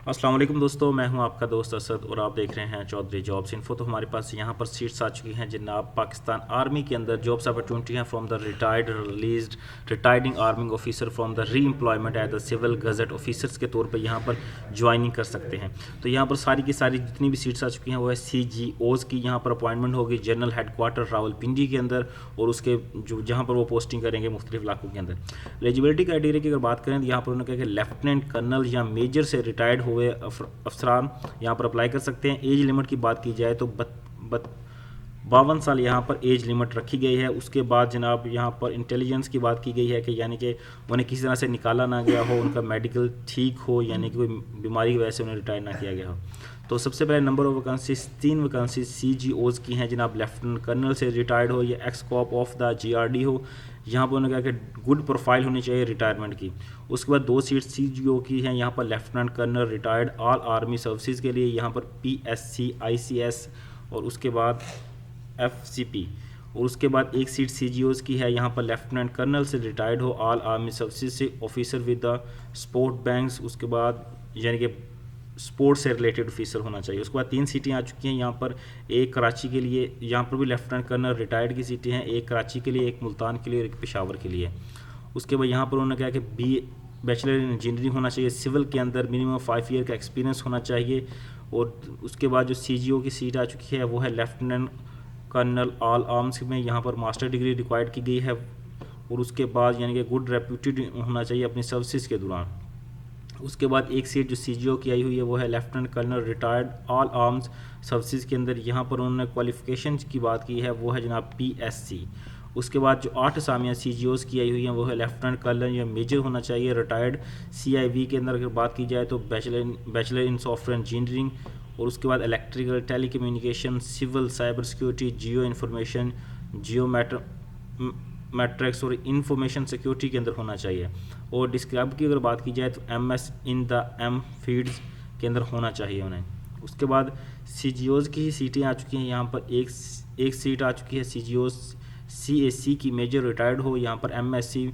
अस्सलाम वालेकुम दोस्तों, मैं हूं आपका दोस्त असद और आप देख रहे हैं चौधरी जॉब्स इन्फो। तो हमारे पास यहां पर सीट्स आ चुकी हैं जनाब। पाकिस्तान आर्मी के अंदर जॉब्स अपॉर्चुनिटी हैं from the retired released retiring army officer from the reemployment as the civil gazette officers के तौर पर यहां पर ज्वाइनिंग कर सकते हैं। तो यहां पर सारी की सारी जितनी भी सीट्स आ चुकी हैं वो है CGOs की यहां पर अपॉइंटमेंट होगी जनरल हेडक्वार्टर रावलपिंडी के अंदर, और उसके जो जहाँ पर वो पोस्टिंग करेंगे मुख्तलिफ इलाकों के अंदर। एलिजिबिलिटी क्राइटेरिया की अगर बात करें तो यहाँ पर उन्होंने कहा कि लेफ्टिनेंट कर्नल या मेजर से रिटायर्ड हुए अफसरान यहाँ पर अप्लाई कर सकते हैं। एज लिमिट की बात की जाए तो 52 साल यहाँ पर एज लिमिट रखी गई है। उसके बाद जनाब यहाँ पर इंटेलिजेंस की बात की गई है कि यानी कि उन्हें किसी तरह से निकाला ना गया हो, उनका मेडिकल ठीक हो, यानी कि कोई बीमारी की वजह से उन्हें रिटायर ना किया गया हो। तो सबसे पहले number of vacancies 3 vacancies CGOs की हैं जनाब। लेफ्टिनेंट कर्नल से रिटायर्ड हो या x corp of the GRD हो, यहाँ पर उन्होंने कहा कि गुड प्रोफाइल होनी चाहिए रिटायरमेंट की। उसके बाद 2 सीट CGO की हैं यहाँ पर lieutenant colonel retired all army services के लिए, यहाँ पर PSC ICS और उसके बाद FCP। और उसके बाद 1 सीट CGOs की है यहाँ पर लेफ्टिनेंट कर्नल से रिटायर्ड हो ऑल आर्मी सर्विसेज से officer with the sport banks, उसके बाद यानी कि स्पोर्ट्स से रिलेटेड ऑफिसर होना चाहिए। उसके बाद 3 सीटें आ चुकी हैं यहाँ पर। एक कराची के लिए, यहाँ पर भी लेफ्टिनेंट कर्नल रिटायर्ड की सीटें हैं, एक कराची के लिए, एक मुल्तान के लिए और एक पेशावर के लिए। उसके बाद यहाँ पर उन्होंने कहा कि बैचलर इन इंजीनियरिंग होना चाहिए, सिविल के अंदर मिनिमम 5 ईयर का एक्सपीरियंस होना चाहिए। और उसके बाद जो CGO की सीट आ चुकी है वो है लेफ्टिनेंट कर्नल ऑल आर्म्स में, यहाँ पर मास्टर डिग्री रिक्वायर्ड की गई है। और उसके बाद यानी कि गुड रेप्यूटेड होना चाहिए अपनी सर्विसेज के दौरान। उसके बाद 1 सीट जो CGO की आई हुई है वो है lieutenant colonel retired all arms services के अंदर, यहाँ पर उन्होंने क्वालिफिकेशन की बात की है वो है जनाब PSC। उसके बाद जो 8 असामियाँ CGOs की आई हुई हैं वो है लेफ्टिनेंट कर्नल या मेजर होना चाहिए रिटायर्ड। CIV के अंदर अगर बात की जाए तो बैचलर इन सॉफ्टवेयर इंजीनियरिंग। और उसके बाद electrical, telecommunication, civil, cyber security, geo information, geo matrix और इंफॉर्मेशन सिक्योरिटी के अंदर होना चाहिए। और डिस्क्राइब की अगर बात की जाए तो MS in the M fields के अंदर होना चाहिए उन्हें। उसके बाद CGOs की ही सीटें आ चुकी हैं यहाँ पर। एक सीट आ चुकी है CGOs CAC की, मेजर रिटायर्ड हो, यहाँ पर MSc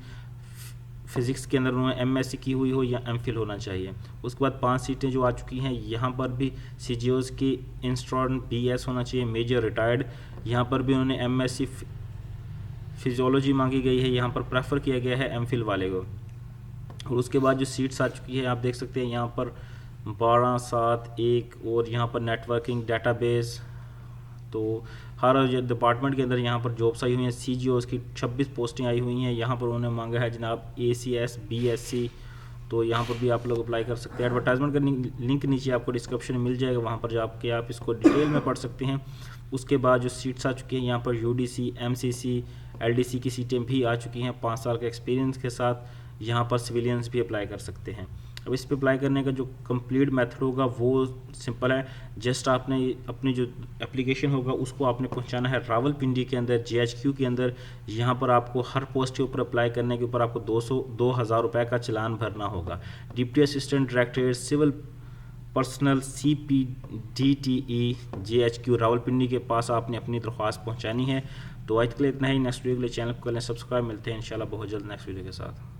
फिज़िक्स के अंदर उन्होंने MSc की हुई हो या MPhil होना चाहिए। उसके बाद 5 सीटें जो आ चुकी हैं यहाँ पर भी CGOs की इंस्टॉल BS होना चाहिए, मेजर रिटायर्ड। यहाँ पर भी उन्होंने MSc फिजियोलॉजी मांगी गई है, यहाँ पर प्रेफर किया गया है MPhil वाले को। और उसके बाद जो सीट्स आ चुकी है आप देख सकते हैं यहाँ पर 12, 7, 1 और यहाँ पर नेटवर्किंग, डेटाबेस। तो हर डिपार्टमेंट के अंदर यहाँ पर जॉब्स आई हुई हैं। CGOs की 26 पोस्टें आई हुई हैं। यहाँ पर उन्होंने मांगा है जनाब ACS BSc, तो यहाँ पर भी आप लोग अप्लाई कर सकते हैं। एडवर्टाइजमेंट का लिंक नीचे आपको डिस्क्रिप्शन में मिल जाएगा, वहाँ पर जाके आप इसको डिटेल में पढ़ सकते हैं। उसके बाद जो सीट्स आ चुकी हैं यहाँ पर UDC MCC LDC की सीटें भी आ चुकी हैं 5 साल के एक्सपीरियंस के साथ। यहाँ पर सिविलियंस भी अप्लाई कर सकते हैं। अब इस पे अप्लाई करने का जो कंप्लीट मेथड होगा वो सिंपल है। जस्ट आपने अपनी जो एप्लीकेशन होगा उसको आपने पहुंचाना है रावलपिंडी के अंदर JHQ के अंदर। यहाँ पर आपको हर पोस्ट के ऊपर अप्लाई करने के ऊपर आपको 2,000 रुपये का चलान भरना होगा। Deputy assistant director civil personnel CPDTE JHQ Rawalpindi के पास आपने अपनी दरख्वास्त पहुँचानी है। तो आज के लिए इतना ही। नेक्स्ट वीडियो के लिए चैनल को करें सब्सक्राइब। मिलते हैं इंशाल्लाह बहुत जल्द नेक्स्ट वीडियो के साथ।